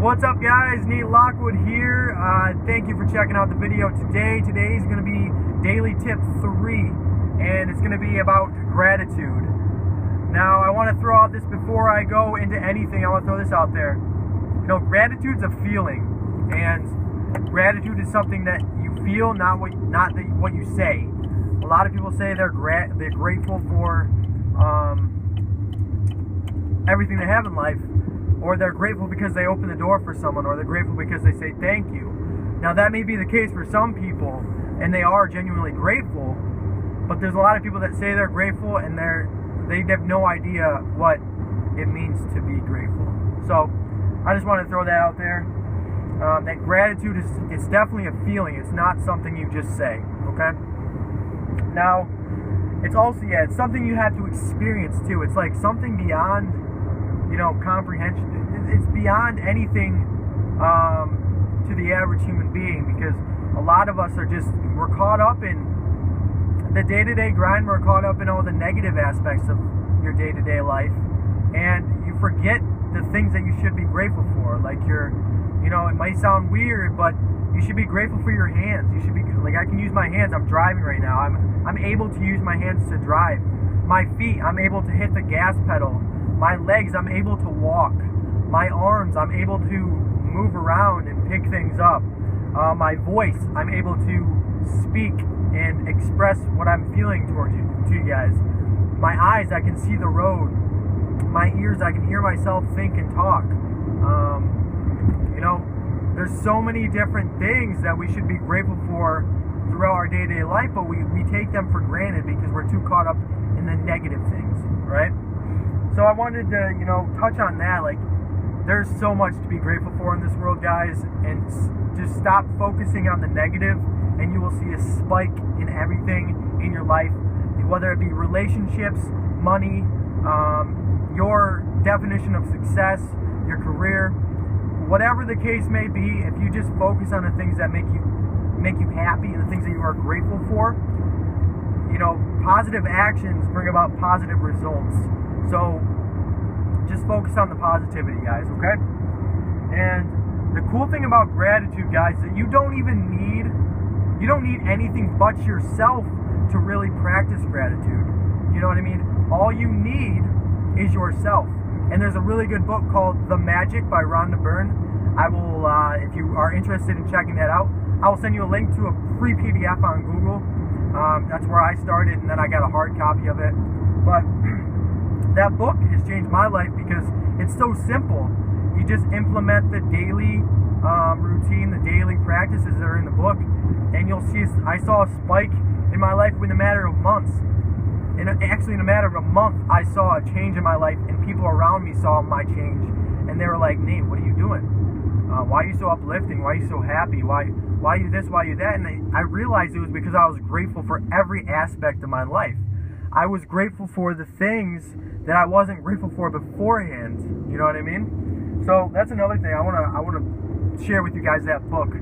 What's up, guys? Lockwood here. Thank you for checking out the video today. Today is going to be Daily Tip 3, and it's going to be about gratitude. Now, I want to throw out this before I go into anything. I want to throw this out there. You know, gratitude's a feeling, and gratitude is something that you feel, not what you say. A lot of people say they're grateful for everything they have in life, or they're grateful because they open the door for someone, or they're grateful because they say thank you. Now, that may be the case for some people, and they are genuinely grateful, but there's a lot of people that say they're grateful and they have no idea what it means to be grateful. So I just want to throw that out there, that gratitude is definitely a feeling. It's not something you just say, okay? Now, it's also, it's something you have to experience too. It's like something beyond, comprehension. It's beyond anything to the average human being, because a lot of us we're caught up in the day-to-day grind. We're caught up in all the negative aspects of your day-to-day life, and you forget the things that you should be grateful for. Like it might sound weird, but you should be grateful for your hands. You should be like, I can use my hands. I'm driving right now. I'm able to use my hands to drive. My feet, I'm able to hit the gas pedal. My legs, I'm able to walk. My arms, I'm able to move around and pick things up. My voice, I'm able to speak and express what I'm feeling to you guys. My eyes, I can see the road. My ears, I can hear myself think and talk. There's so many different things that we should be grateful for throughout our day-to-day life, but we take them for granted because we're too caught up in the negative things, right? So I wanted to, touch on that. Like, there's so much to be grateful for in this world, guys, and just stop focusing on the negative, and you will see a spike in everything in your life, whether it be relationships, money, your definition of success, your career, whatever the case may be. If you just focus on the things that make you happy and the things that you are grateful for, positive actions bring about positive results. So just focus on the positivity, guys, okay? And the cool thing about gratitude, guys, is that you don't need anything but yourself to really practice gratitude. You know what I mean? All you need is yourself. And there's a really good book called The Magic by Rhonda Byrne. I will, if you are interested in checking that out, I will send you a link to a free PDF on Google. That's where I started, and then I got a hard copy of it. But that book has changed my life because it's so simple. You just implement the daily routine, the daily practices that are in the book, and you'll see, I saw a spike in my life in a matter of months. Actually, in a matter of a month, I saw a change in my life, and people around me saw my change, and they were like, "Nate, what are you doing? Why are you so uplifting? Why are you so happy? Why you this? Why you that?" And I realized it was because I was grateful for every aspect of my life. I was grateful for the things that I wasn't grateful for beforehand. You know what I mean? So that's another thing I want to share with you guys, that book.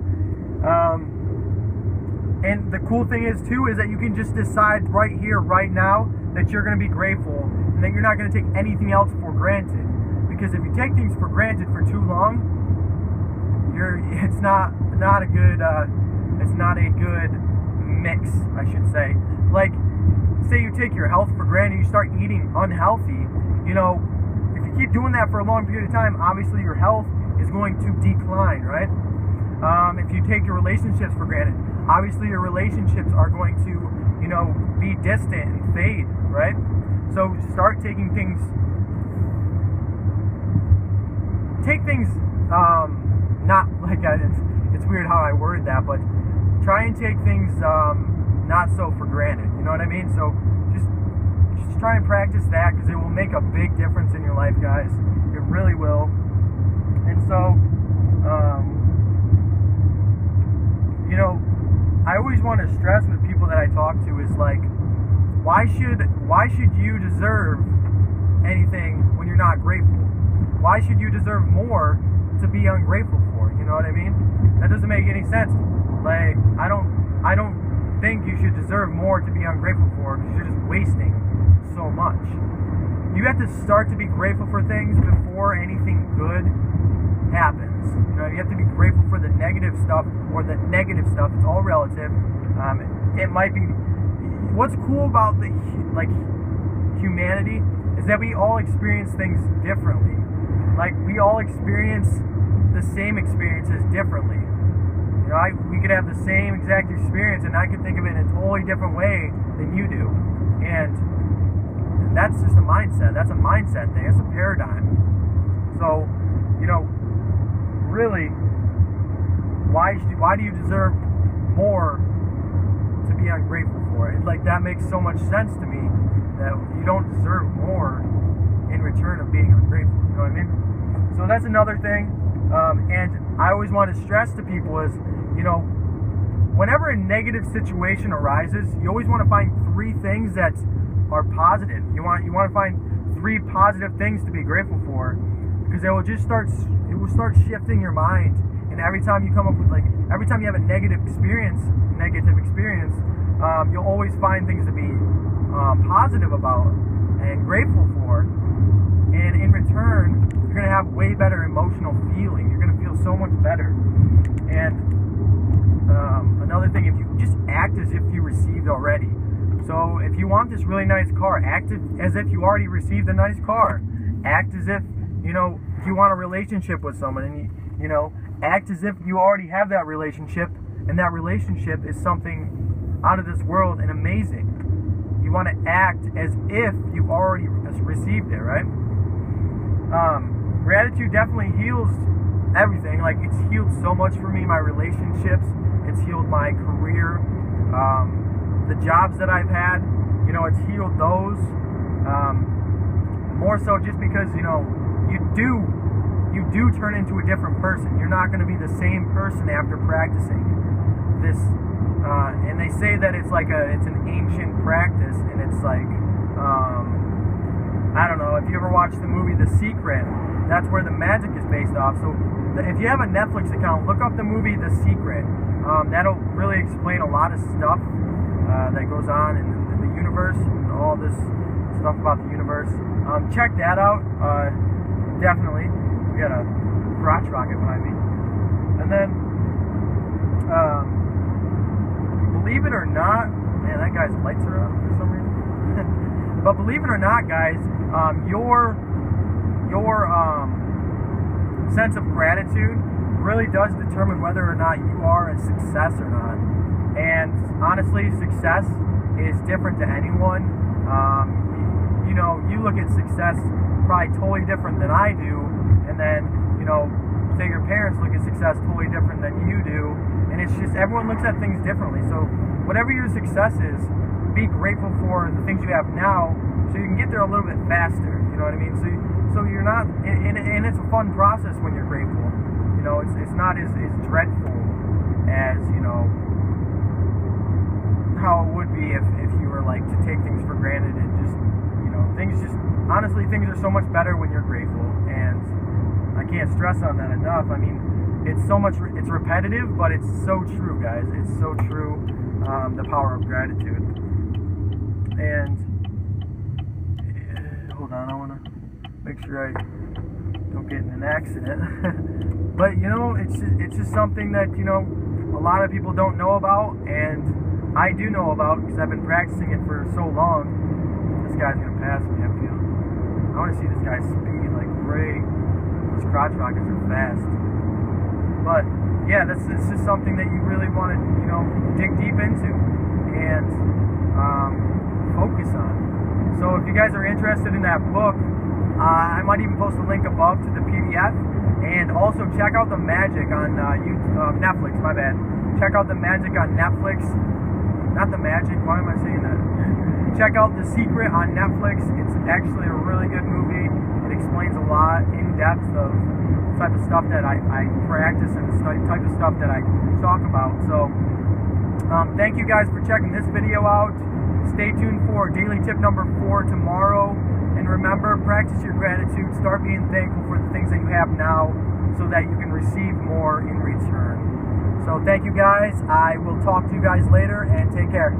And the cool thing is too, is that you can just decide right here, right now, that you're going to be grateful, and that you're not going to take anything else for granted. Because if you take things for granted for too long, it's not a good mix, I should say. Like, say you take your health for granted, you start eating unhealthy. If you keep doing that for a long period of time, obviously your health is going to decline, right? If you take your relationships for granted, obviously your relationships are going to, be distant and fade, right? So start taking things, not like it's weird how I worded that, but try and take things not so for granted, you know what I mean? So just try and practice that, because it will make a big difference in your life, guys. It really will. And so I always want to stress with people that I talk to is like, why should you deserve anything when you're not grateful? Why should you deserve more to be ungrateful for? You know what I mean? That doesn't make any sense. Like, I don't think you should deserve more to be ungrateful for, because you're just wasting so much. You have to start to be grateful for things before anything good happens. You know, you have to be grateful for the negative stuff or the negative stuff. It's all relative. It might be. What's cool about the humanity is that we all experience things differently. Like, we all experience the same experiences differently. You know, we could have the same exact experience, and I could think of it in a totally different way than you do. And that's just a mindset. That's a mindset thing. That's a paradigm. So, you know, really, why do you deserve more to be ungrateful for it? Like, that makes so much sense to me, that you don't deserve more in return of being ungrateful. You know what I mean? So that's another thing. And I always want to stress to people is, you know, whenever a negative situation arises, you always want to find 3 things that are positive. You want to find 3 positive things to be grateful for, because it will start shifting your mind. And every time you come up with, every time you have a negative experience, you'll always find things to be positive about and grateful for. And in return, you're going to have way better emotional feeling. You're going to feel so much better. And another thing, if you just act as if you received already. So if you want this really nice car, act as if you already received a nice car. Act as if, you know, if you want a relationship with someone, and you know, act as if you already have that relationship, and that relationship is something out of this world and amazing. You want to act as if you've already received it, right? Gratitude definitely heals everything. Like, it's healed so much for me, my relationships. It's healed my career. The jobs that I've had, you know, it's healed those. More so just because, you know, you do turn into a different person. You're not going to be the same person after practicing this. And they say that it's an ancient practice, and it's like, I don't know, if you ever watched the movie The Secret, that's where the magic is based off. So if you have a Netflix account, look up the movie The Secret. That'll really explain a lot of stuff that goes on in the universe, and all this stuff about the universe. Check that out, definitely. We got a crotch rocket behind me. And then, believe it or not, man, that guy's lights are on for some reason. But believe it or not, guys, your sense of gratitude really does determine whether or not you are a success or not. And honestly, success is different to anyone. You know, you look at success probably totally different than I do, and then, you know, say your parents look at success totally different than you do, and it's just, everyone looks at things differently. So whatever your success is, be grateful for the things you have now, so you can get there a little bit faster. You know what I mean? So you're not, and it's a fun process when you're grateful. You know, it's not as dreadful as, you know, how it would be if you were like to take things for granted, and just, you know, honestly, things are so much better when you're grateful. And I can't stress on that enough. I mean, it's repetitive, but it's so true, guys. It's so true. The power of gratitude. And hold on, I want to make sure I don't get in an accident. But, you know, it's just something that, you know, a lot of people don't know about, and I do know about, because I've been practicing it for so long. This guy's gonna pass me, I feel. I want to see this guy's speed, like, great. Those crotch rockets are fast. But yeah, it's just something that you really want to, you know, dig deep into and focus on. So if you guys are interested in that book, I might even post a link above to the PDF. And also check out the magic on Netflix. My bad. Check out the magic on Netflix. Not the magic. Why am I saying that? Check out The Secret on Netflix. It's actually a really good movie. It explains a lot in depth of the type of stuff that I practice, and the type of stuff that I talk about. So thank you guys for checking this video out. Stay tuned for daily tip number 4 tomorrow. And remember, practice your gratitude. Start being thankful for the things that you have now, so that you can receive more in return. So thank you guys. I will talk to you guys later, and take care.